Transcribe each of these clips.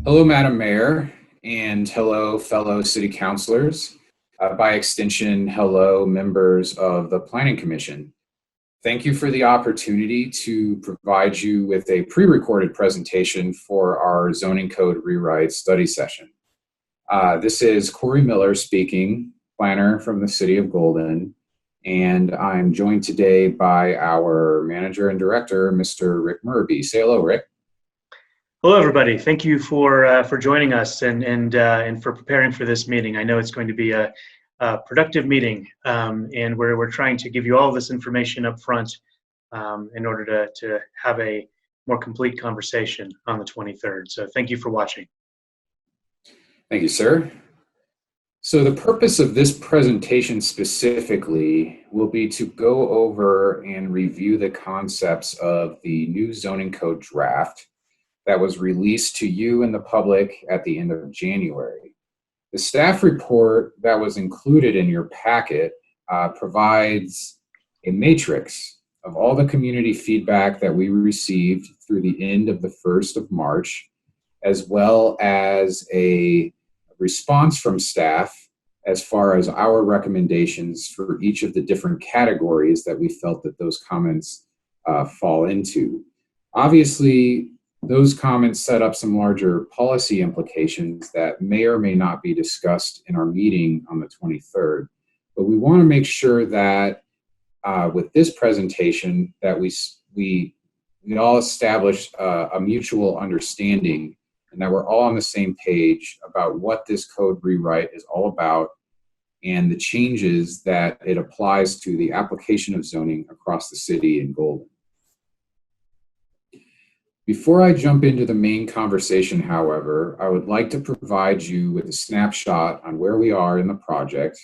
Hello, Madam Mayor, and hello, fellow city councilors. By extension, hello, members of the Planning Commission. Thank you for the opportunity to provide you with a pre-recorded presentation for our zoning code rewrite study session. This is Corey Miller speaking, planner from the city of Golden, and I'm joined today by our manager and director, Mr. Rick Muriby. Say hello, Rick. Hello, everybody. Thank you for joining us and for preparing for this meeting. I know it's going to be a productive meeting, and we're trying to give you all this information up front in order to have a more complete conversation on the 23rd. So thank you for watching. Thank you, sir. So the purpose of this presentation specifically will be to go over and review the concepts of the new zoning code draft that was released to you and the public at the end of January. The staff report that was included in your packet provides a matrix of all the community feedback that we received through the end of the 1st of March, as well as a response from staff as far as our recommendations for each of the different categories that we felt that those comments fall into. Obviously, those comments set up some larger policy implications that may or may not be discussed in our meeting on the 23rd. But we want to make sure that with this presentation that we all establish a mutual understanding and that we're all on the same page about what this code rewrite is all about and the changes that it applies to the application of zoning across the city in Golden. Before I jump into the main conversation, however, I would like to provide you with a snapshot on where we are in the project,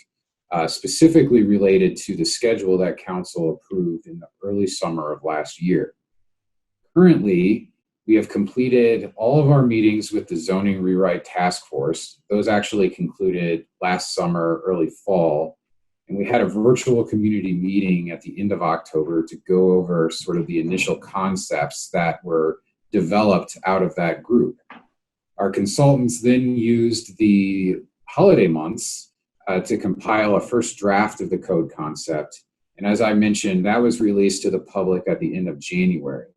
specifically related to the schedule that Council approved in the early summer of last year. Currently, we have completed all of our meetings with the Zoning Rewrite Task Force. Those actually concluded last summer, early fall, and we had a virtual community meeting at the end of October to go over sort of the initial concepts that were developed out of that group. Our consultants then used the holiday months to compile a first draft of the code concept. And as I mentioned, that was released to the public at the end of January.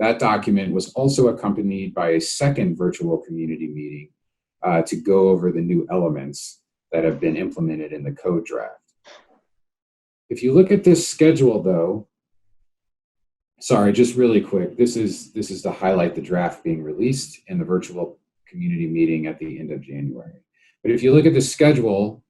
That document was also accompanied by a second virtual community meeting to go over the new elements that have been implemented in the code draft. If you look at this schedule though, sorry, just really quick, this is to highlight the draft being released in the virtual community meeting at the end of January. But if you look at the schedule,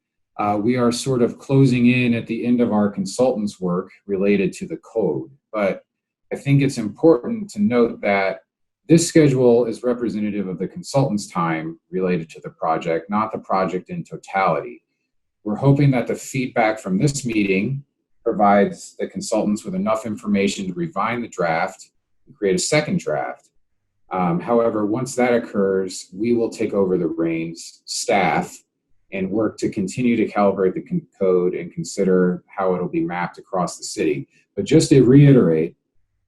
we are sort of closing in at the end of our consultants' work related to the code. But I think it's important to note that this schedule is representative of the consultants' time related to the project, not the project in totality. We're hoping that the feedback from this meeting provides the consultants with enough information to refine the draft and create a second draft. However, once that occurs, we will take over the reins, staff, and work to continue to calibrate the code and consider how it'll be mapped across the city. But just to reiterate,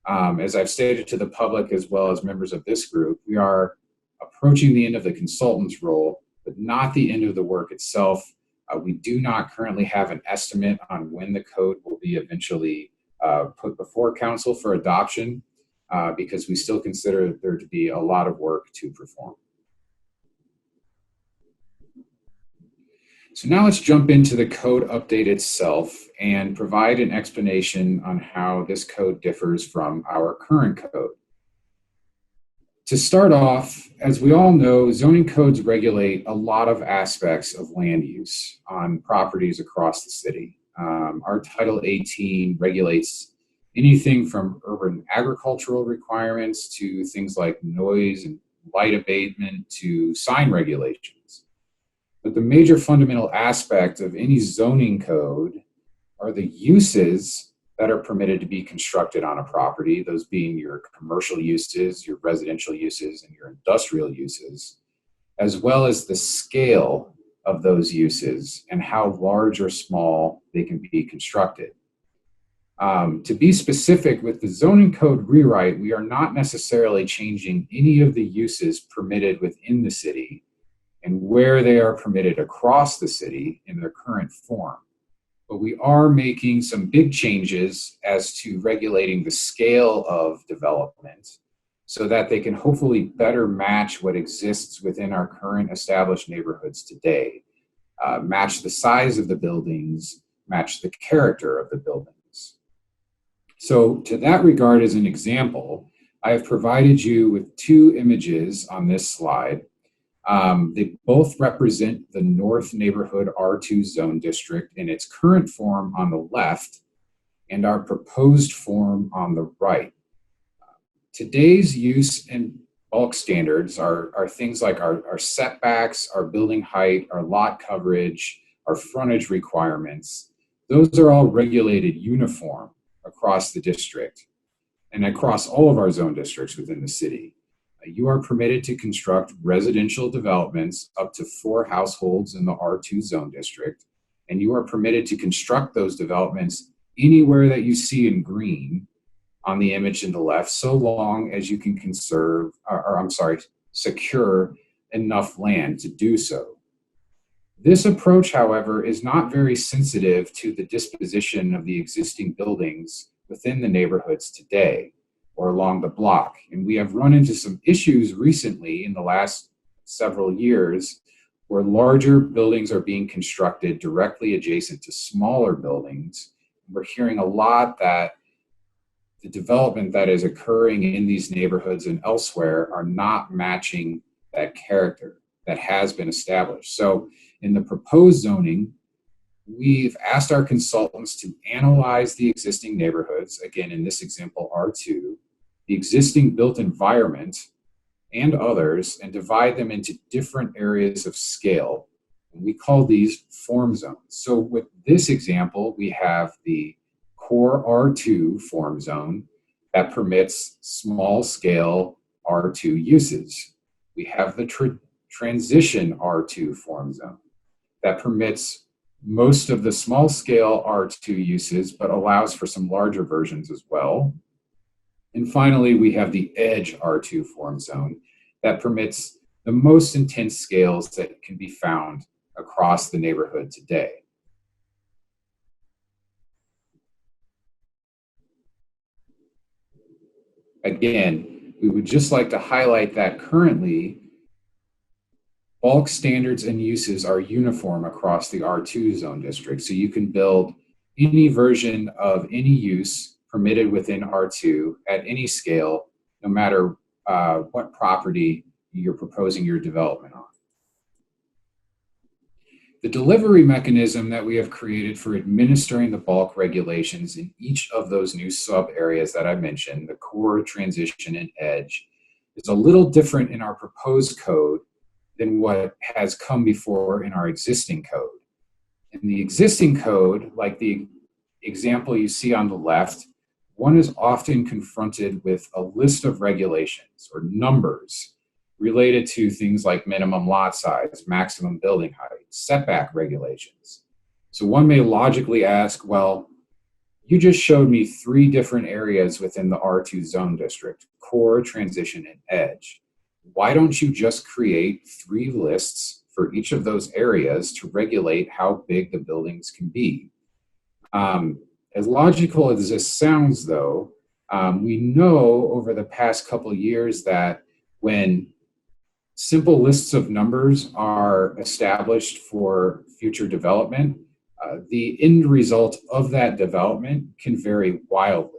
as I've stated to the public as well as members of this group, we are approaching the end of the consultant's role, but not the end of the work itself. We do not currently have an estimate on when the code will be eventually put before council for adoption because we still consider there to be a lot of work to perform. So now let's jump into the code update itself and provide an explanation on how this code differs from our current code. To start off, as we all know, zoning codes regulate a lot of aspects of land use on properties across the city. Our Title 18 regulates anything from urban agricultural requirements to things like noise and light abatement to sign regulations. But the major fundamental aspect of any zoning code are the uses that are permitted to be constructed on a property, those being your commercial uses, your residential uses, and your industrial uses, as well as the scale of those uses and how large or small they can be constructed. To be specific, with the zoning code rewrite, we are not necessarily changing any of the uses permitted within the city and where they are permitted across the city in their current form. But we are making some big changes as to regulating the scale of development so that they can hopefully better match what exists within our current established neighborhoods today, match the size of the buildings, match the character of the buildings. So to that regard, as an example, I have provided you with two images on this slide. They both represent the North Neighborhood R2 Zone District in its current form on the left and our proposed form on the right. Today's use and bulk standards are things like our setbacks, our building height, our lot coverage, our frontage requirements. Those are all regulated uniform across the district and across all of our zone districts within the city. You are permitted to construct residential developments up to 4 households in the R2 zone district, and you are permitted to construct those developments anywhere that you see in green on the image in the left, so long as you can secure enough land to do so. This approach, however, is not very sensitive to the disposition of the existing buildings within the neighborhoods today or along the block. And we have run into some issues recently in the last several years where larger buildings are being constructed directly adjacent to smaller buildings. We're hearing a lot that the development that is occurring in these neighborhoods and elsewhere are not matching that character that has been established. So in the proposed zoning, we've asked our consultants to analyze the existing neighborhoods, again, in this example, R2, the existing built environment and others, and divide them into different areas of scale. And we call these form zones. So with this example, we have the core R2 form zone that permits small scale R2 uses. We have the transition R2 form zone that permits most of the small scale R2 uses, but allows for some larger versions as well. And finally, we have the edge R2 form zone that permits the most intense scales that can be found across the neighborhood today. Again, we would just like to highlight that currently, bulk standards and uses are uniform across the R2 zone district. So you can build any version of any use permitted within R2 at any scale, no matter what property you're proposing your development on. The delivery mechanism that we have created for administering the bulk regulations in each of those new sub areas that I mentioned, the core, transition, and edge, is a little different in our proposed code than what has come before in our existing code. In the existing code, like the example you see on the left, one is often confronted with a list of regulations or numbers related to things like minimum lot size, maximum building height, setback regulations. So one may logically ask, well, you just showed me 3 different areas within the R2 zone district, core, transition, and edge. Why don't you just create 3 lists for each of those areas to regulate how big the buildings can be? As logical as this sounds, though, we know over the past couple of years that when simple lists of numbers are established for future development, the end result of that development can vary wildly.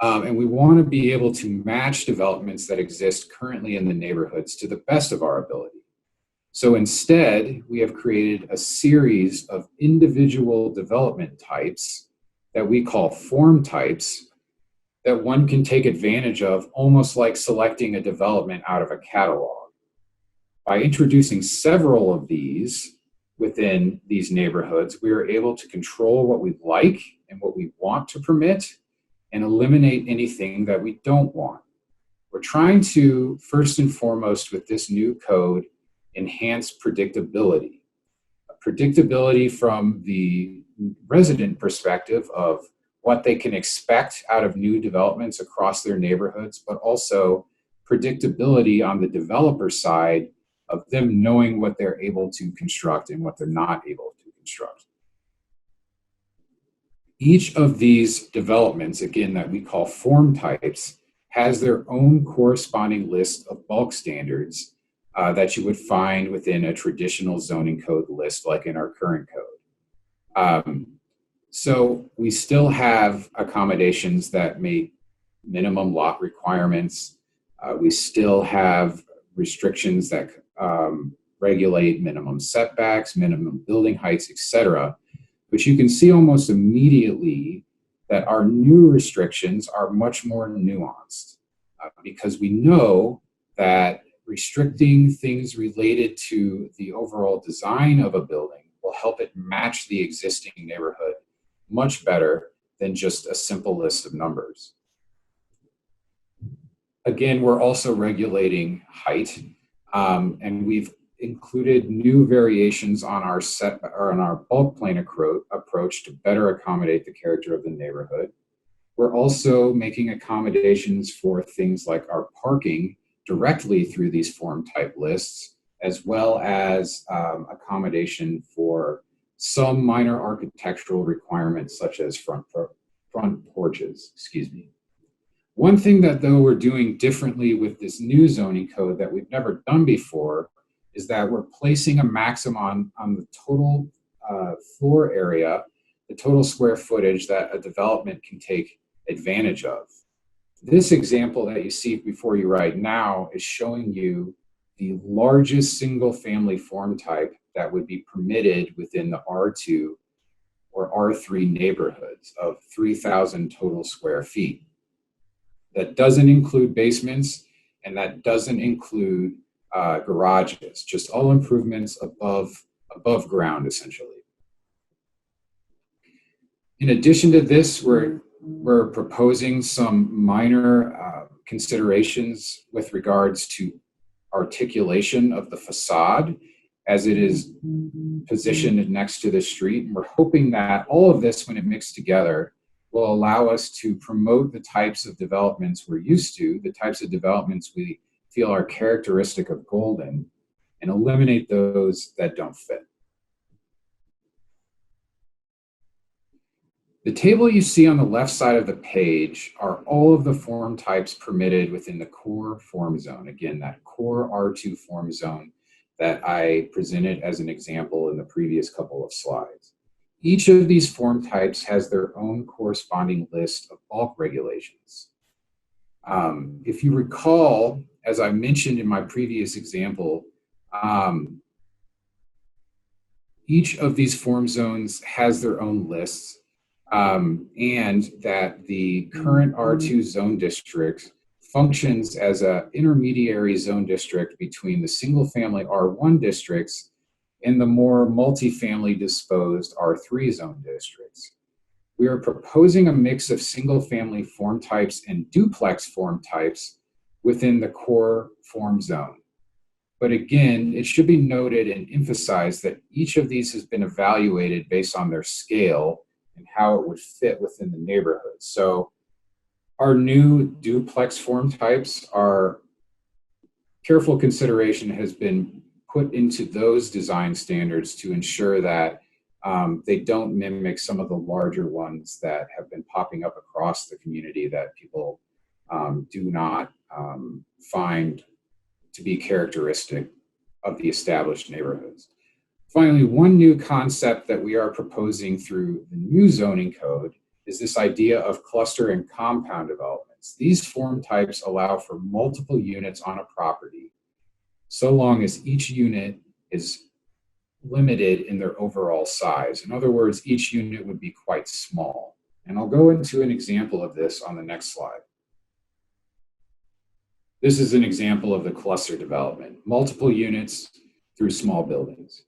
And we want to be able to match developments that exist currently in the neighborhoods to the best of our ability. So instead, we have created a series of individual development types that we call form types that one can take advantage of, almost like selecting a development out of a catalog. By introducing several of these within these neighborhoods, we are able to control what we like and what we want to permit and eliminate anything that we don't want. We're trying to, first and foremost, with this new code, enhance predictability. Predictability from the resident perspective of what they can expect out of new developments across their neighborhoods, but also predictability on the developer side of them knowing what they're able to construct and what they're not able to construct. Each of these developments, again, that we call form types, has their own corresponding list of bulk standards that you would find within a traditional zoning code list, like in our current code. So we still have accommodations that meet minimum lot requirements. We still have restrictions that regulate minimum setbacks, minimum building heights, etc. But you can see almost immediately that our new restrictions are much more nuanced because we know that restricting things related to the overall design of a building will help it match the existing neighborhood much better than just a simple list of numbers. Again, we're also regulating height, and we've included new variations on our bulk plane approach to better accommodate the character of the neighborhood. We're also making accommodations for things like our parking directly through these form type lists, as well as accommodation for some minor architectural requirements such as front porches, One thing that though we're doing differently with this new zoning code that we've never done before is that we're placing a maximum on the total floor area, the total square footage that a development can take advantage of. This example that you see before you right now is showing you the largest single family form type that would be permitted within the R2 or R3 neighborhoods of 3,000 total square feet. That doesn't include basements, and that doesn't include garages, just all improvements above ground, essentially. In addition to this, we're proposing some minor considerations with regards to articulation of the facade as it is positioned next to the street. And we're hoping that all of this, when it mixed together, will allow us to promote the types of developments we're used to, the types of developments we feel are characteristic of Golden, and eliminate those that don't fit. The table you see on the left side of the page are all of the form types permitted within the core form zone. Again, that core R2 form zone that I presented as an example in the previous couple of slides. Each of these form types has their own corresponding list of bulk regulations. If you recall, as I mentioned in my previous example, each of these form zones has their own lists, and that the current R2 zone district functions as an intermediary zone district between the single family R1 districts and the more multifamily disposed R3 zone districts. We are proposing a mix of single family form types and duplex form types within the core form zone. But again, it should be noted and emphasized that each of these has been evaluated based on their scale and how it would fit within the neighborhood. So our new duplex form types are careful consideration has been put into those design standards to ensure that they don't mimic some of the larger ones that have been popping up across the community that people do not find to be characteristic of the established neighborhoods. Finally, one new concept that we are proposing through the new zoning code is this idea of cluster and compound developments. These form types allow for multiple units on a property, so long as each unit is limited in their overall size. In other words, each unit would be quite small. And I'll go into an example of this on the next slide. This is an example of the cluster development, multiple units through small buildings.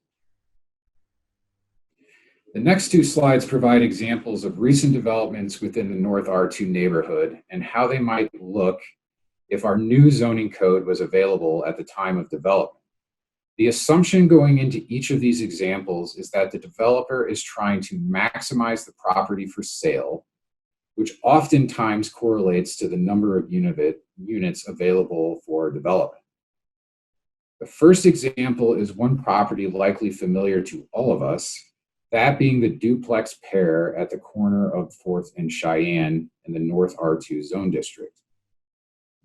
The next two slides provide examples of recent developments within the North R2 neighborhood and how they might look if our new zoning code was available at the time of development. The assumption going into each of these examples is that the developer is trying to maximize the property for sale, which oftentimes correlates to the number of units available for development. The first example is one property likely familiar to all of us, that being the Duplex Pair at the corner of 4th and Cheyenne in the North R2 Zone District.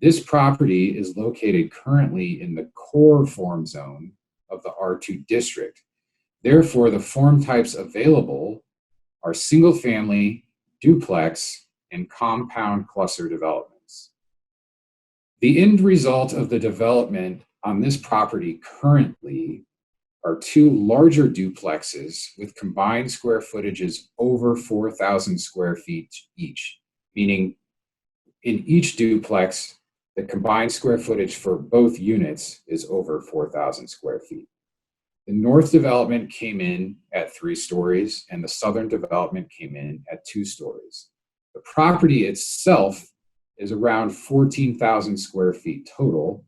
This property is located currently in the core form zone of the R2 district. Therefore, the form types available are single family, duplex, and compound cluster developments. The end result of the development on this property currently are 2 larger duplexes with combined square footages over 4,000 square feet each, meaning in each duplex, the combined square footage for both units is over 4,000 square feet. The north development came in at 3 stories and the southern development came in at 2 stories. The property itself is around 14,000 square feet total,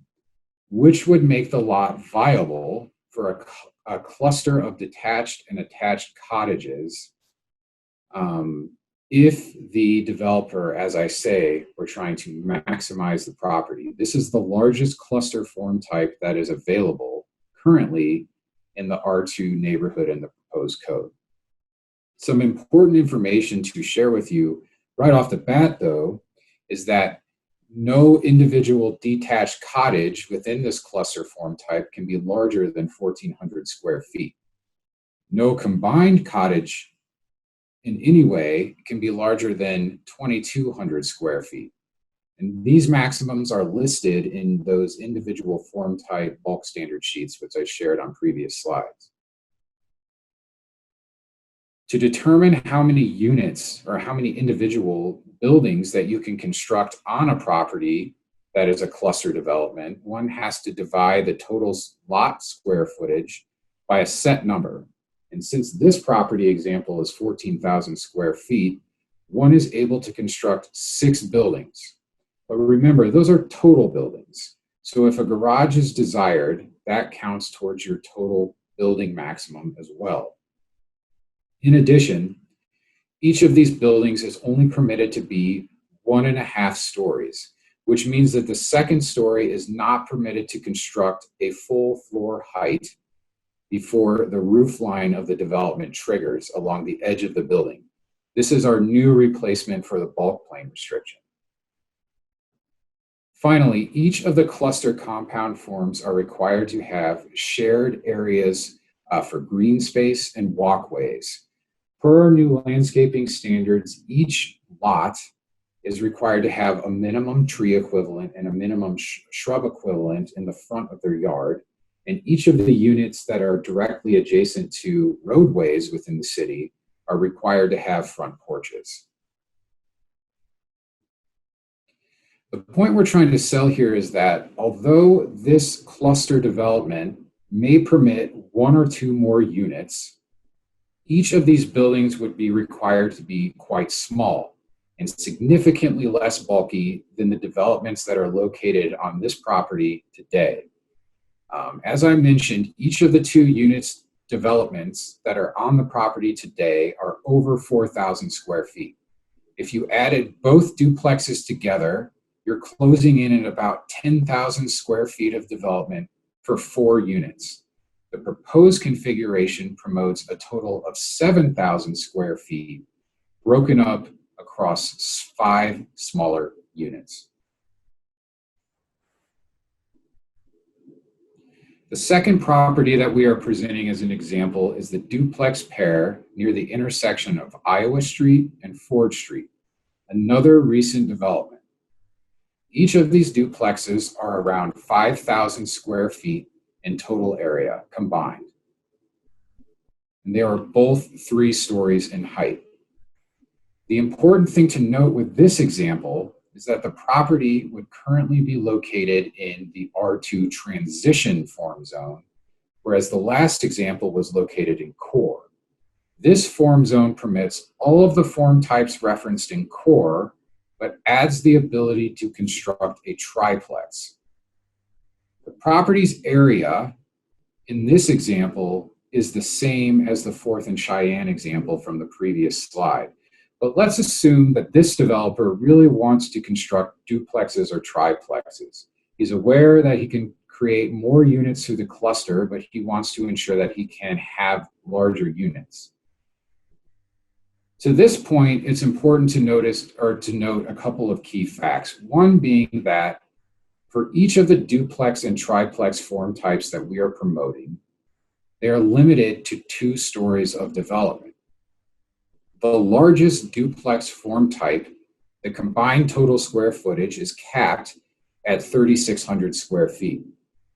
which would make the lot viable for a cluster of detached and attached cottages if the developer, as I say, were trying to maximize the property. This is the largest cluster form type that is available currently in the R2 neighborhood in the proposed code. Some important information to share with you right off the bat, though, is that no individual detached cottage within this cluster form type can be larger than 1,400 square feet. No combined cottage in any way can be larger than 2,200 square feet. And these maximums are listed in those individual form type bulk standard sheets, which I shared on previous slides. To determine how many units or how many individual buildings that you can construct on a property that is a cluster development, one has to divide the total lot square footage by a set number. And since this property example is 14,000 square feet, one is able to construct 6 buildings. But remember, those are total buildings. So if a garage is desired, that counts towards your total building maximum as well. In addition, each of these buildings is only permitted to be 1.5 stories, which means that the second story is not permitted to construct a full floor height before the roof line of the development triggers along the edge of the building. This is our new replacement for the bulk plane restriction. Finally, each of the cluster compound forms are required to have shared areas for green space and walkways. Per our new landscaping standards, each lot is required to have a minimum tree equivalent and a minimum shrub equivalent in the front of their yard. And each of the units that are directly adjacent to roadways within the city are required to have front porches. The point we're trying to sell here is that although this cluster development may permit 1 or 2 more units, each of these buildings would be required to be quite small and significantly less bulky than the developments that are located on this property today. As I mentioned, each of the 2 units developments that are on the property today are over 4,000 square feet. If you added both duplexes together, you're closing in at about 10,000 square feet of development for 4 units. The proposed configuration promotes a total of 7,000 square feet broken up across 5 smaller units. The second property that we are presenting as an example is the Duplex Pair near the intersection of Iowa Street and Ford Street, another recent development. Each of these duplexes are around 5,000 square feet in total area combined. And they are both 3 stories in height. The important thing to note with this example is that the property would currently be located in the R2 transition form zone, whereas the last example was located in core. This form zone permits all of the form types referenced in core, but adds the ability to construct a triplex. The property's area in this example is the same as the Fourth and Cheyenne example from the previous slide. But let's assume that this developer really wants to construct duplexes or triplexes. He's aware that he can create more units through the cluster, but he wants to ensure that he can have larger units. To this point, it's important to note a couple of key facts. One being that for each of the duplex and triplex form types that we are promoting, they are limited to 2 stories of development. The largest duplex form type, the combined total square footage is capped at 3,600 square feet,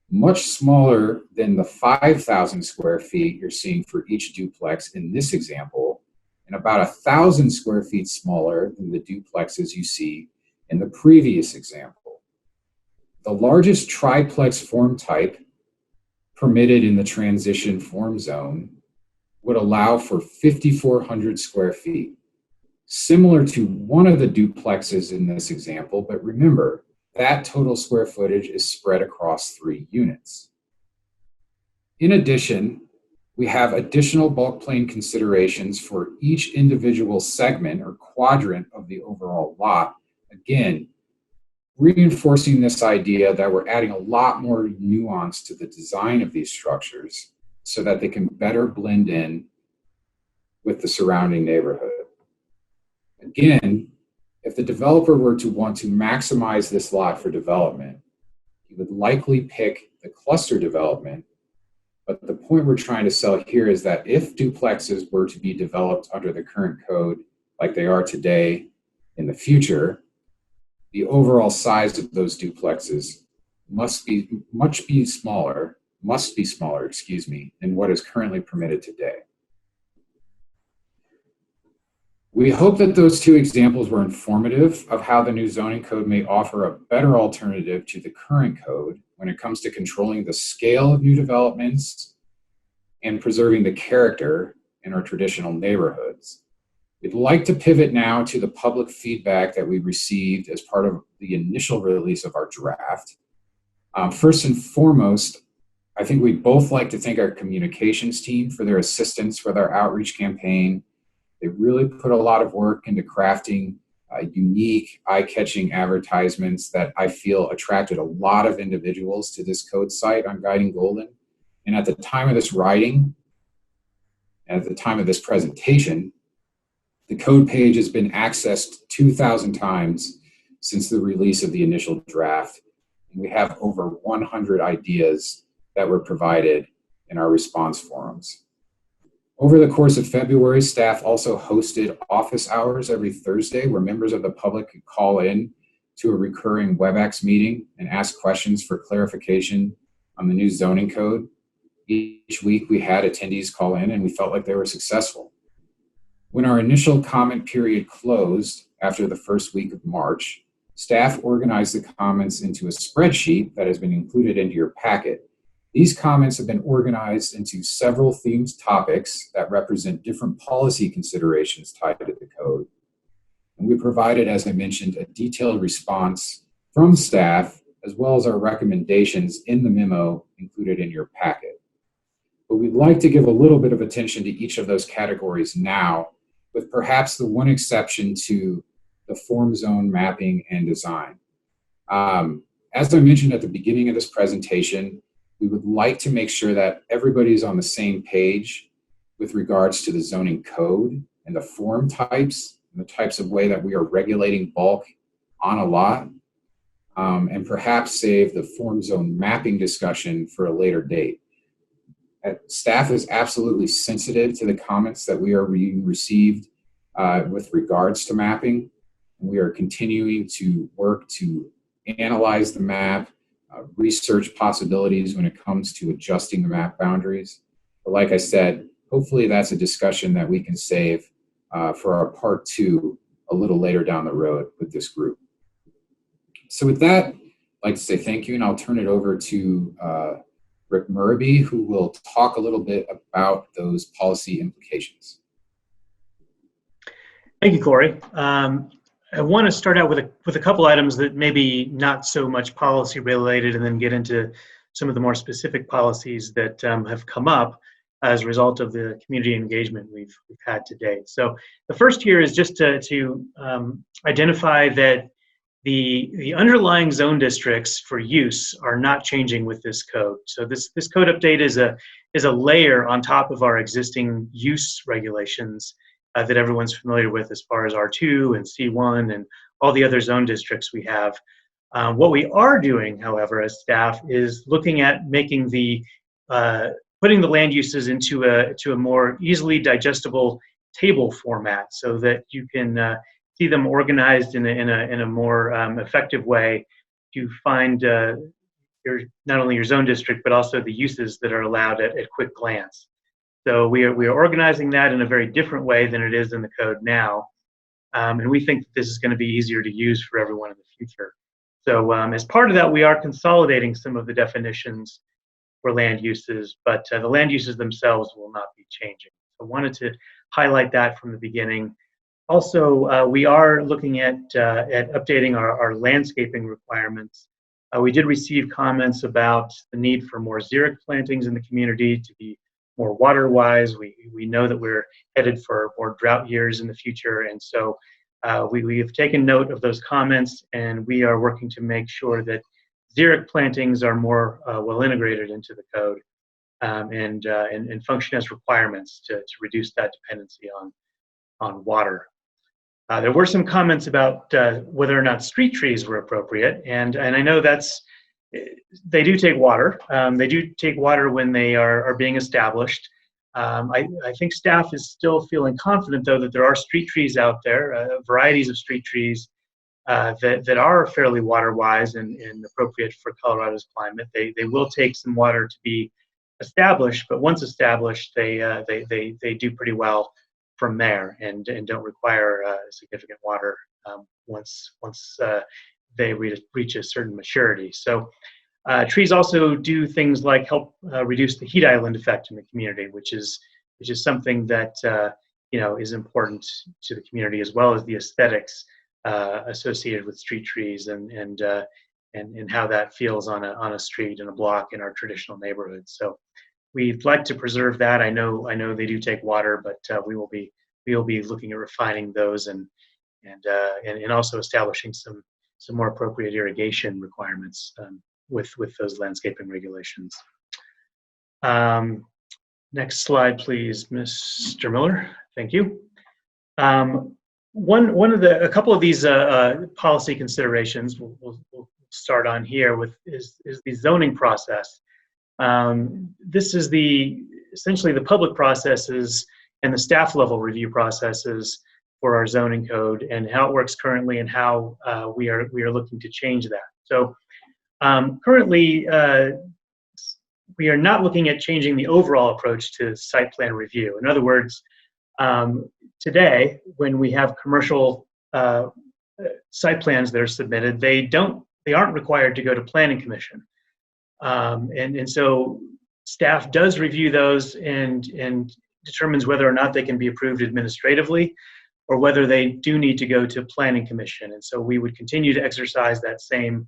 much smaller than the 5,000 square feet you're seeing for each duplex in this example, and about 1,000 square feet smaller than the duplexes you see in the previous example. The largest triplex form type permitted in the transition form zone would allow for 5,400 square feet, similar to one of the duplexes in this example, but remember, that total square footage is spread across 3 units. In addition, we have additional bulk plane considerations for each individual segment or quadrant of the overall lot, again, reinforcing this idea that we're adding a lot more nuance to the design of these structures so that they can better blend in with the surrounding neighborhood. Again, if the developer were to want to maximize this lot for development, he would likely pick the cluster development. But the point we're trying to sell here is that if duplexes were to be developed under the current code like they are today in the future, the overall size of those duplexes must be smaller, than what is currently permitted today. We hope that those 2 examples were informative of how the new zoning code may offer a better alternative to the current code when it comes to controlling the scale of new developments and preserving the character in our traditional neighborhoods. We'd like to pivot now to the public feedback that we received as part of the initial release of our draft. First and foremost, I think we'd both like to thank our communications team for their assistance with our outreach campaign. They really put a lot of work into crafting unique, eye-catching advertisements that I feel attracted a lot of individuals to this code site on Guiding Golden. And at the time of this writing, at the time of this presentation, the code page has been accessed 2,000 times since the release of the initial draft. And we have over 100 ideas that were provided in our response forums. Over the course of February, staff also hosted office hours every Thursday where members of the public could call in to a recurring WebEx meeting and ask questions for clarification on the new zoning code. Each week we had attendees call in and we felt like they were successful. When our initial comment period closed after the first week of March, staff organized the comments into a spreadsheet that has been included into your packet. These comments have been organized into several themed topics that represent different policy considerations tied to the code. And we provided, as I mentioned, a detailed response from staff, as well as our recommendations in the memo included in your packet. But we'd like to give a little bit of attention to each of those categories now, with perhaps the one exception to the form zone mapping and design. As I mentioned at the beginning of this presentation, we would like to make sure that everybody's on the same page with regards to the zoning code and the form types and the types of way that we are regulating bulk on a lot, and perhaps save the form zone mapping discussion for a later date. Staff is absolutely sensitive to the comments that we are received with regards to mapping. And we are continuing to work to analyze the map, research possibilities when it comes to adjusting the map boundaries. But like I said, hopefully that's a discussion that we can save for our part 2 a little later down the road with this group. So with that, I'd like to say thank you, and I'll turn it over to Rick Muriby, who will talk a little bit about those policy implications. Thank you, Corey. I want to start out with a couple items that maybe not so much policy related, and then get into some of the more specific policies that have come up as a result of the community engagement we've had to date. So the first here is just to identify that the underlying zone districts for use are not changing with this code. So this code update is a layer on top of our existing use regulations that everyone's familiar with as far as R2 and C1 and all the other zone districts we have. What we are doing, however, as staff, is looking at making putting the land uses into a more easily digestible table format so that you can see them organized in a more effective way to find not only your zone district but also the uses that are allowed at quick glance. So we are organizing that in a very different way than it is in the code now, and we think that this is going to be easier to use for everyone in the future. So as part of that, we are consolidating some of the definitions for land uses, but the land uses themselves will not be changing. So I wanted to highlight that from the beginning. Also, we are looking at updating our landscaping requirements. We did receive comments about the need for more xeric plantings in the community to be more water-wise. We know that we're headed for more drought years in the future, and so we have taken note of those comments, and we are working to make sure that xeric plantings are more well integrated into the code and function as requirements to reduce that dependency on water. There were some comments about whether or not street trees were appropriate, and I know they do take water. They do take water when they are being established. I think staff is still feeling confident, though, that there are street trees out there, varieties of street trees that are fairly water-wise and appropriate for Colorado's climate. They will take some water to be established, but once established, they do pretty well from there and don't require significant water once they reach a certain maturity. So trees also do things like help reduce the heat island effect in the community, which is something that is important to the community, as well as the aesthetics associated with street trees and how that feels on a street and a block in our traditional neighborhoods. So we'd like to preserve that. I know they do take water, but we will be looking at refining those and also establishing some more appropriate irrigation requirements with those landscaping regulations. Next slide, please, Mr. Miller. Thank you. A couple of these policy considerations we'll start on here is the zoning process. This is essentially the public processes and the staff level review processes for our zoning code and how it works currently and how we are looking to change that. So currently we are not looking at changing the overall approach to site plan review. In other words, today when we have commercial site plans that are submitted, they aren't required to go to Planning Commission. And so staff does review those and determines whether or not they can be approved administratively or whether they do need to go to Planning Commission. And so we would continue to exercise that same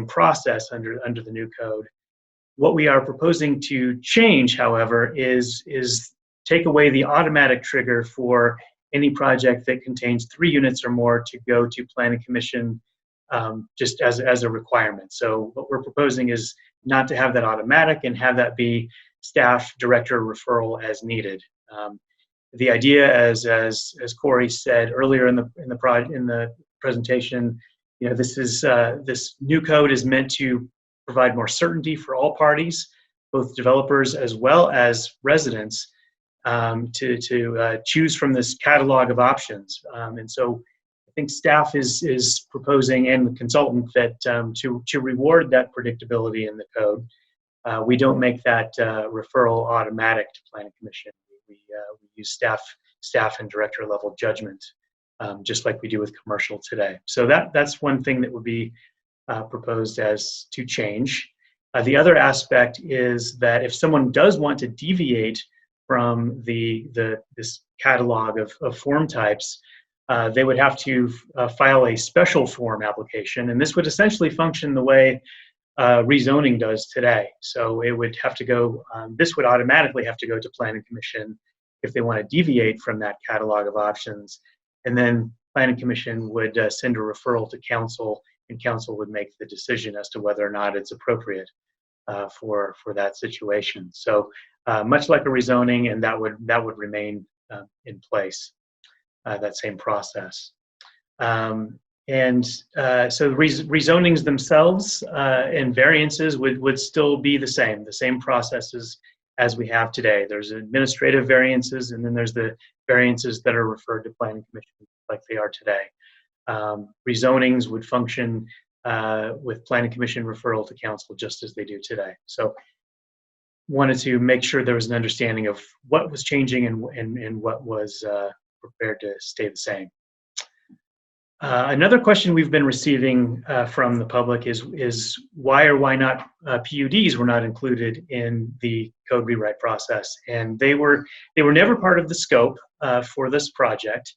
process under the new code. What we are proposing to change, however, is take away the automatic trigger for any project that contains 3 units or more to go to Planning Commission just as a requirement. So what we're proposing is not to have that automatic and have that be staff director referral as needed. The idea, as Corey said earlier in the presentation, this new code is meant to provide more certainty for all parties, both developers as well as residents, to choose from this catalog of options. And so I think staff is proposing, and the consultant, that to reward that predictability in the code, we don't make that referral automatic to Planning Commission. We use staff and director level judgment, just like we do with commercial today. So that's one thing that would be proposed as to change. The other aspect is that if someone does want to deviate from this catalog of form types, they would have to file a special form application, and this would essentially function the way rezoning does today. So it would have to go, this would automatically have to go to Planning Commission if they want to deviate from that catalog of options. And then Planning Commission would send a referral to Council, and Council would make the decision as to whether or not it's appropriate for that situation. So much like a rezoning, and that would remain in place, that same process. So rezonings themselves and variances would still be the same processes as we have today. There's administrative variances, and then there's the variances that are referred to Planning Commission like they are today. Rezonings would function with Planning Commission referral to Council just as they do today. So wanted to make sure there was an understanding of what was changing and what was prepared to stay the same. Another question we've been receiving from the public is why or why not PUDs were not included in the code rewrite process, and they were never part of the scope for this project.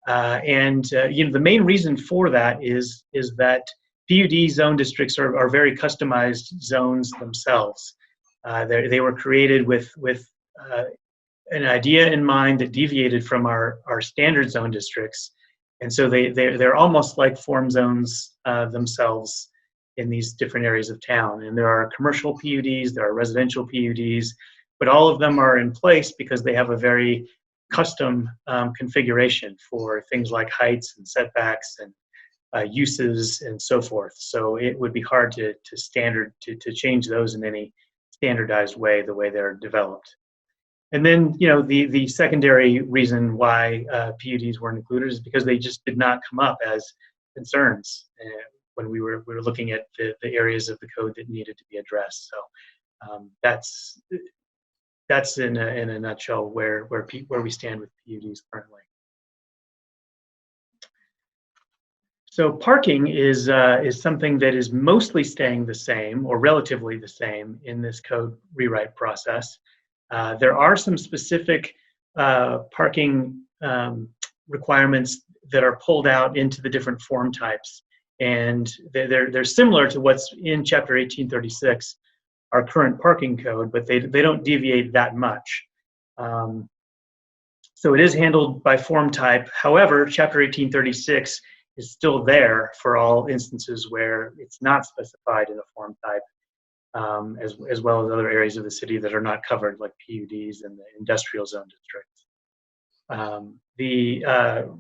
The main reason for that is that PUD zone districts are very customized zones themselves. They were created with an idea in mind that deviated from our standard zone districts. And so they're almost like form zones themselves in these different areas of town. And there are commercial PUDs, there are residential PUDs, but all of them are in place because they have a very custom configuration for things like heights and setbacks and uses and so forth. So it would be hard to change those in any standardized way, the way they're developed. And then, the secondary reason why PUDs weren't included is because they just did not come up as concerns when we were looking at the areas of the code that needed to be addressed. So that's in a nutshell where we stand with PUDs currently. So parking is something that is mostly staying the same or relatively the same in this code rewrite process. There are some specific parking requirements that are pulled out into the different form types, and they're similar to what's in Chapter 1836, our current parking code, but they don't deviate that much. So it is handled by form type. However, Chapter 1836 is still there for all instances where it's not specified in a form type. As well as other areas of the city that are not covered, like PUDs and the industrial zone districts. The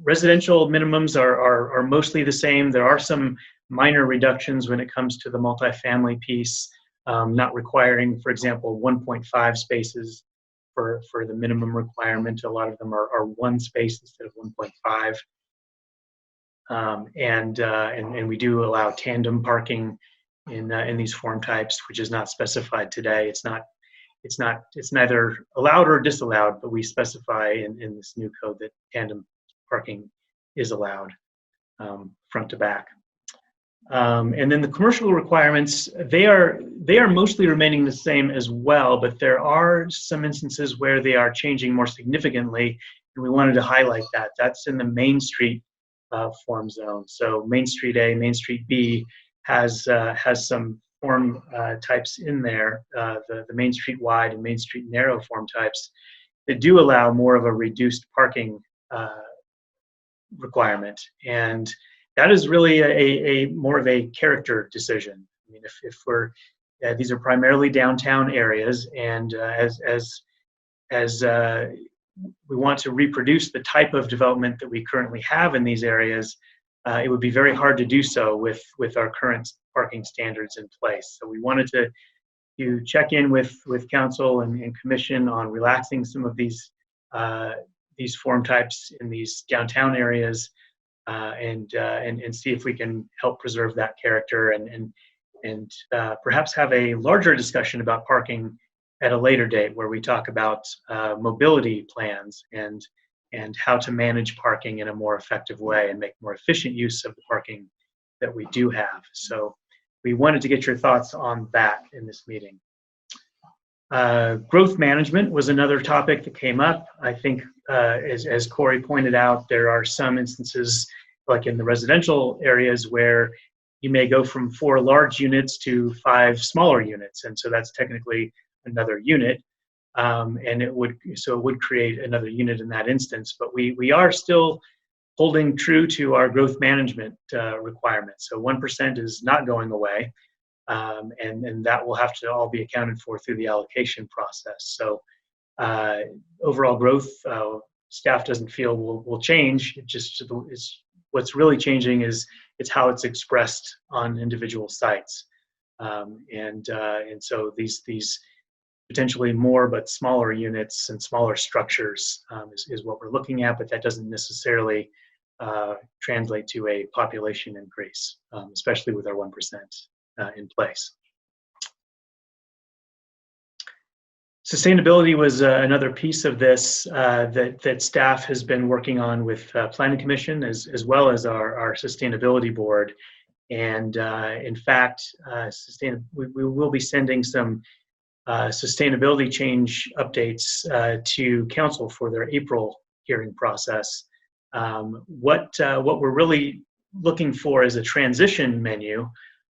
residential minimums are mostly the same. There are some minor reductions when it comes to the multifamily piece, not requiring, for example, 1.5 spaces for the minimum requirement. A lot of them are 1 space instead of 1.5. And we do allow tandem parking in these form types, which is not specified today. It's neither allowed or disallowed, but we specify in this new code that tandem parking is allowed front to back. And then the commercial requirements, they are mostly remaining the same as well, but there are some instances where they are changing more significantly, and we wanted to highlight that. That's in the Main Street form zone. So Main Street A, Main Street B has some form types in there, the Main Street wide and Main Street narrow form types that do allow more of a reduced parking requirement. And that is really a more of a character decision. I mean, if we're, these are primarily downtown areas, and as we want to reproduce the type of development that we currently have in these areas, it would be very hard to do so with our current parking standards in place. So we wanted to check in with council and commission on relaxing some of these form types in these downtown areas, and see if we can help preserve that character and perhaps have a larger discussion about parking at a later date, where we talk about mobility plans and how to manage parking in a more effective way and make more efficient use of the parking that we do have. So we wanted to get your thoughts on that in this meeting. Growth management was another topic that came up. I think, as Corey pointed out, there are some instances, like in the residential areas, where you may go from 4 large units to 5 smaller units, and so that's technically another unit, and it would create another unit in that instance. But we are still holding true to our growth management requirements. So 1% is not going away, and that will have to all be accounted for through the allocation process. So overall growth, staff doesn't feel will change. It just is what's really changing is it's how it's expressed on individual sites, and so these potentially more but smaller units and smaller structures is what we're looking at, but that doesn't necessarily translate to a population increase, especially with our 1% in place. Sustainability was another piece of this that staff has been working on with Planning Commission as well as our Sustainability Board. And in fact, we will be sending some sustainability change updates to Council for their April hearing process. What we're really looking for is a transition menu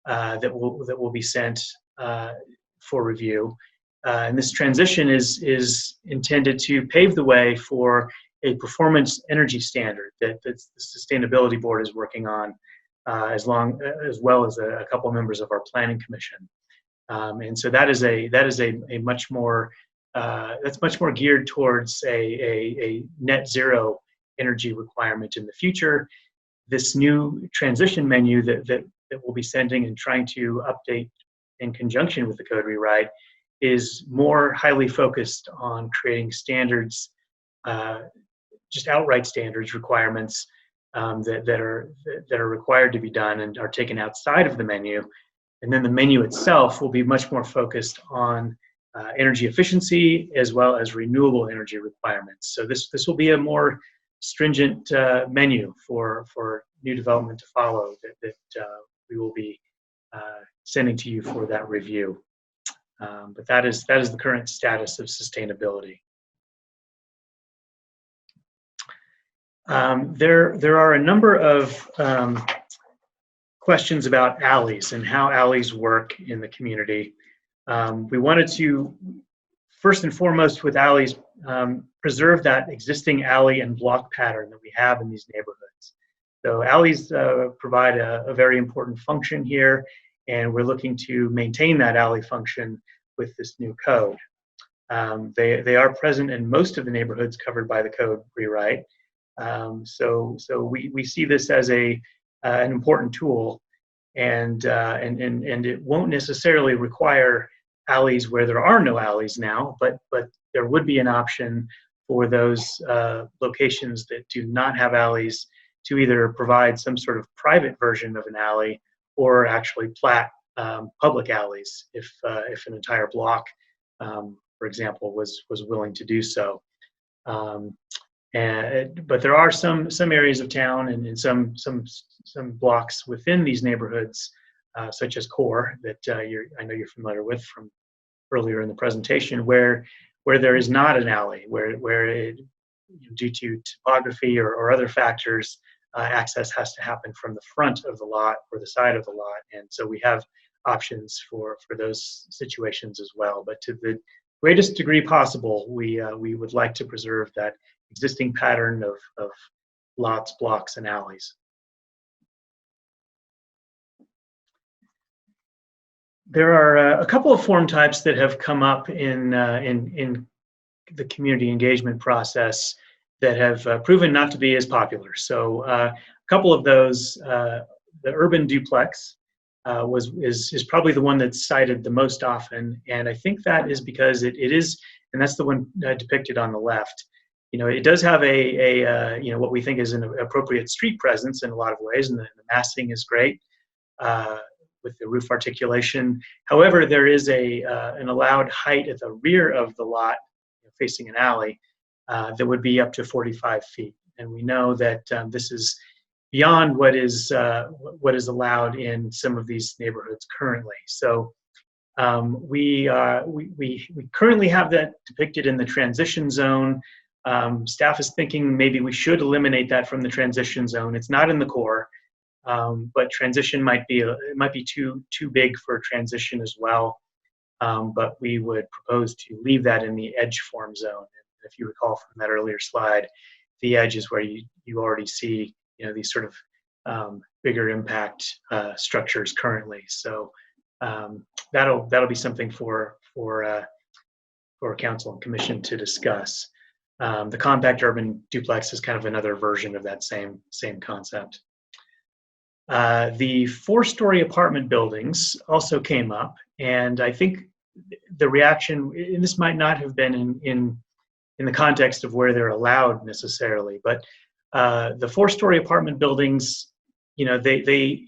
that will be sent for review. And this transition is intended to pave the way for a performance energy standard that the Sustainability Board is working on, as well as a couple members of our Planning Commission. And so that is a much more that's much more geared towards a net zero energy requirement in the future. This new transition menu that we'll be sending and trying to update in conjunction with the code rewrite is more highly focused on creating standards, just outright standards requirements that are required to be done and are taken outside of the menu. And then the menu itself will be much more focused on energy efficiency as well as renewable energy requirements. So this will be a more stringent menu for new development to follow that we will be sending to you for that review. But that is the current status of sustainability. There are a number of questions about alleys and how alleys work in the community. We wanted to, first and foremost with alleys, preserve that existing alley and block pattern that we have in these neighborhoods. So alleys provide a very important function here, and we're looking to maintain that alley function with this new code. They are present in most of the neighborhoods covered by the code rewrite. So we see this as an important tool, and it won't necessarily require alleys where there are no alleys now, but there would be an option for those locations that do not have alleys to either provide some sort of private version of an alley or actually plat public alleys if an entire block, for example, was willing to do so. But there are some areas of town and some blocks within these neighborhoods, such as Core, that I know you're familiar with from earlier in the presentation, where there is not an alley, where it, due to topography or other factors, access has to happen from the front of the lot or the side of the lot, and so we have options for those situations as well. But to the greatest degree possible, we would like to preserve that existing pattern of lots, blocks, and alleys. There are a couple of form types that have come up in the community engagement process that have proven not to be as popular. So a couple of those, the Urban Duplex is probably the one that's cited the most often, and I think that is because it is, and that's the one depicted on the left. It does have a what we think is an appropriate street presence in a lot of ways, and the massing is great with the roof articulation. However, there is an allowed height at the rear of the lot facing an alley that would be up to 45 feet, and we know that this is beyond what is allowed in some of these neighborhoods currently. So we currently have that depicted in the transition zone. Staff is thinking maybe we should eliminate that from the transition zone. It's not in the core, but transition might be too big for transition as well. But we would propose to leave that in the edge form zone. If you recall from that earlier slide, the edge is where you already see these sort of bigger impact structures currently. So that'll be something for council and commission to discuss. The compact urban duplex is kind of another version of that same concept. The 4-story apartment buildings also came up, and I think the reaction, and this might not have been in the context of where they're allowed necessarily, but the 4-story apartment buildings, they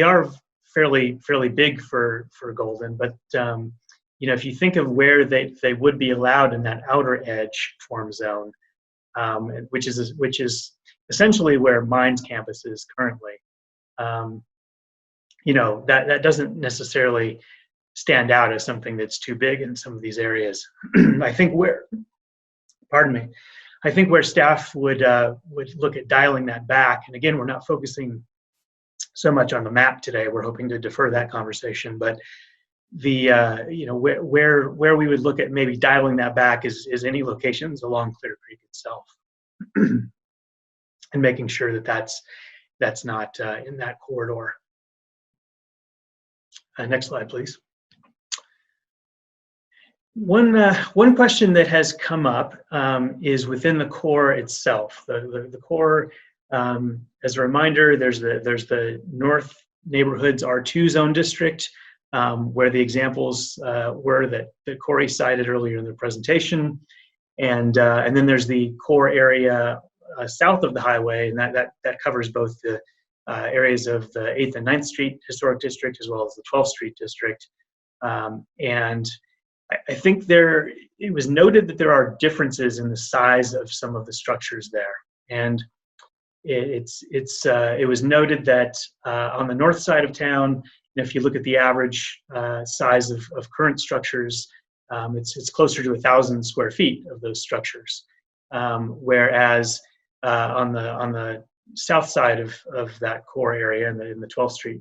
are fairly big for Golden, but if you think of where they would be allowed in that outer edge form zone, which is essentially where Mines campus is currently. That doesn't necessarily stand out as something that's too big in some of these areas. I think where staff would look at dialing that back, and again, we're not focusing so much on the map today. We're hoping to defer that conversation, but the where we would look at maybe dialing that back is any locations along Clear Creek itself, and making sure that that's not in that corridor. Next slide, please. One question that has come up is within the core itself. The core, as a reminder, there's the North Neighborhoods R2 zone district, where the examples were that Corey cited earlier in the presentation, and then there's the core area south of the highway, and that covers both the areas of the 8th and 9th Street Historic District as well as the 12th Street District. And I think it was noted that there are differences in the size of some of the structures there. And it was noted that on the north side of town, if you look at the average size of current structures, it's closer to 1,000 square feet of those structures. Whereas on the south side of that core area in the 12th Street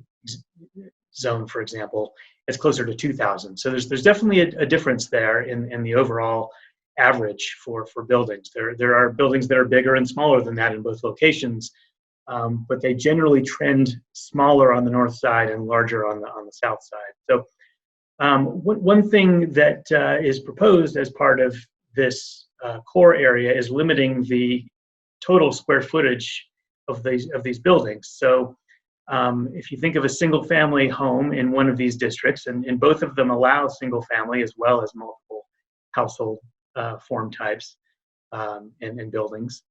zone, for example, it's closer to 2,000. So there's definitely a difference there in the overall average for buildings. There are buildings that are bigger and smaller than that in both locations, but they generally trend smaller on the north side and larger on the south side. So one thing that is proposed as part of this core area is limiting the total square footage of these buildings. So if you think of a single family home in one of these districts, and both of them allow single family as well as multiple household form types and buildings.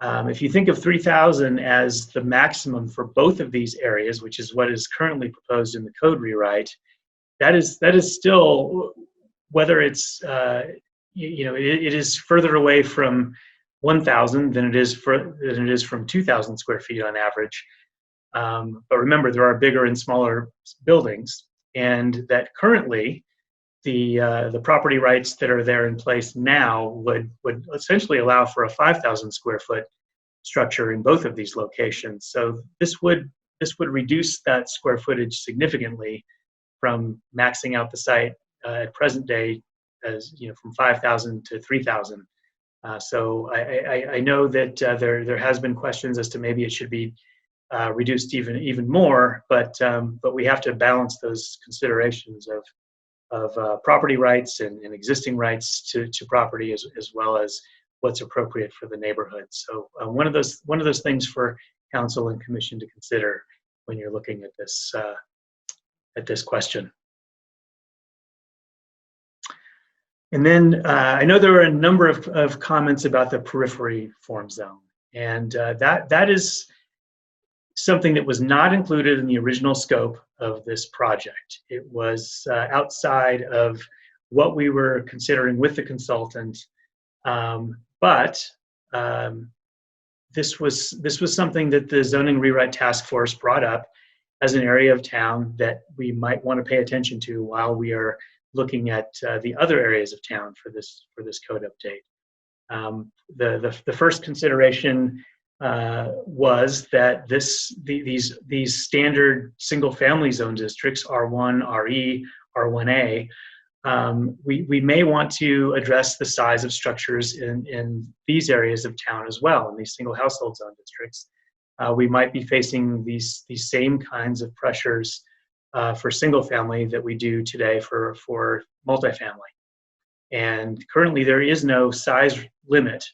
If you think of 3,000 as the maximum for both of these areas, which is what is currently proposed in the code rewrite, that is still, whether it's it is further away from 1,000 than it is from 2,000 square feet on average. But remember, there are bigger and smaller buildings, and that currently the property rights that are there in place now would essentially allow for a 5,000 square foot structure in both of these locations. So this would reduce that square footage significantly from maxing out the site at present day as from 5,000 to 3,000. So I know that there has been questions as to maybe it should be reduced even more, but we have to balance those considerations of property rights and existing rights to property as well as what's appropriate for the neighborhood. So one of those things for council and commission to consider when you're looking at this question. And then I know there were a number of comments about the periphery form zone, and that is something that was not included in the original scope of this project. It was outside of what we were considering with the consultant, but this was something that the zoning rewrite task force brought up as an area of town that we might want to pay attention to while we are looking at the other areas of town for this code update. The first consideration was that these standard single-family zone districts, R1, RE, R1A, we may want to address the size of structures in these areas of town as well, in these single household zone districts. We might be facing these same kinds of pressures for single family that we do today for multifamily. And currently there is no size limit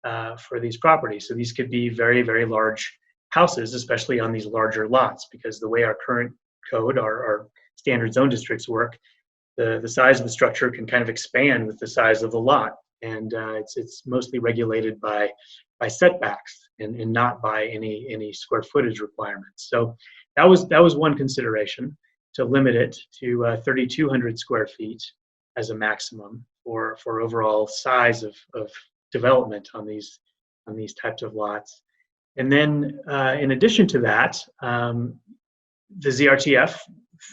for these properties. So these could be very, very large houses, especially on these larger lots, because the way our current code, our standard zone districts work, the size of the structure can kind of expand with the size of the lot. And it's mostly regulated by setbacks and not by any square footage requirements. So that was one consideration, to limit it to 3,200 square feet as a maximum for overall size of development on these types of lots. And then in addition to that, the ZRTF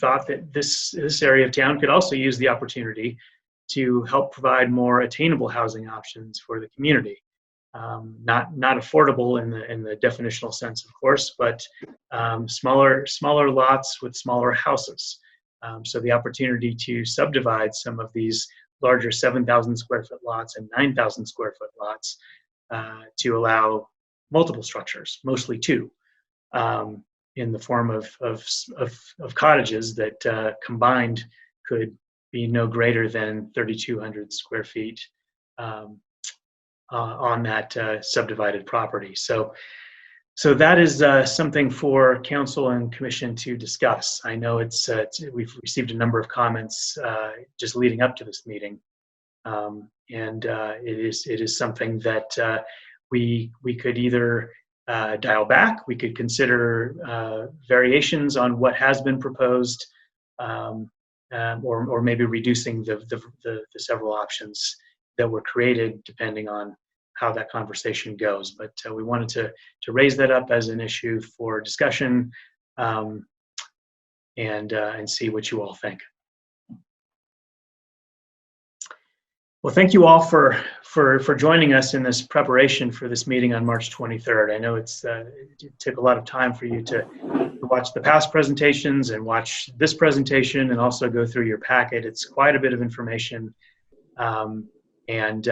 thought that this area of town could also use the opportunity to help provide more attainable housing options for the community. Not affordable in the definitional sense, of course, but smaller lots with smaller houses. So the opportunity to subdivide some of these larger 7,000 square foot lots and 9,000 square foot lots to allow multiple structures, mostly two, in the form of cottages that combined could be no greater than 3,200 square feet on that subdivided property. So that is something for council and commission to discuss. I know we've received a number of comments just leading up to this meeting, and it is something that we could either dial back, we could consider variations on what has been proposed, or maybe reducing the several options that were created depending on how that conversation goes. But we wanted to raise that up as an issue for discussion, and see what you all think. Well, thank you all for joining us in this preparation for this meeting on March 23rd. I know it took a lot of time for you to watch the past presentations and watch this presentation and also go through your packet. It's quite a bit of information, and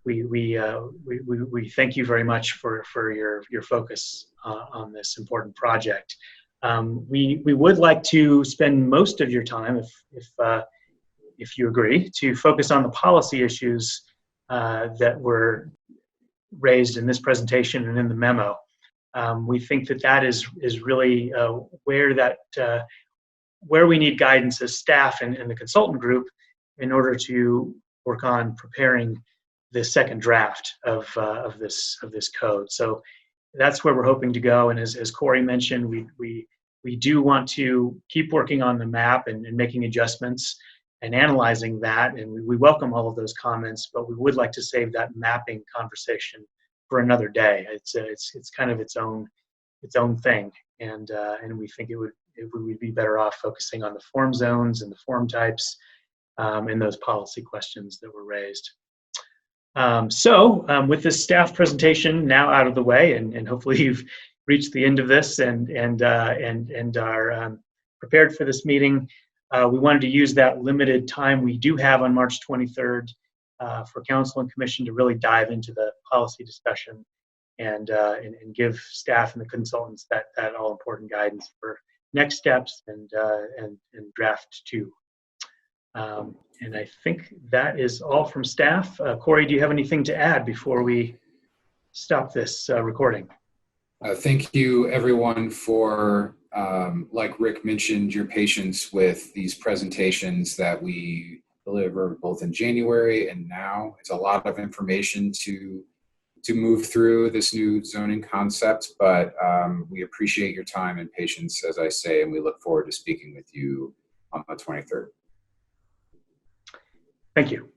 we thank you very much for your focus on this important project. We would like to spend most of your time, if you agree, to focus on the policy issues that were raised in this presentation and in the memo. We think that is really where we need guidance as staff and the consultant group in order to work on preparing the second draft of this code. So that's where we're hoping to go. And as Corey mentioned, we do want to keep working on the map and making adjustments and analyzing that. And we welcome all of those comments, but we would like to save that mapping conversation for another day. It's kind of its own thing, and we think it would be better off focusing on the form zones and the form types, and those policy questions that were raised. With this staff presentation now out of the way, and hopefully you've reached the end of this and are prepared for this meeting, we wanted to use that limited time we do have on March 23rd for council and commission to really dive into the policy discussion and give staff and the consultants that all important guidance for next steps and draft 2. And I think that is all from staff. Corey, do you have anything to add before we stop this recording? Thank you, everyone, for, like Rick mentioned, your patience with these presentations that we deliver both in January and now. It's a lot of information to move through this new zoning concept, but we appreciate your time and patience, as I say, and we look forward to speaking with you on the 23rd. Thank you.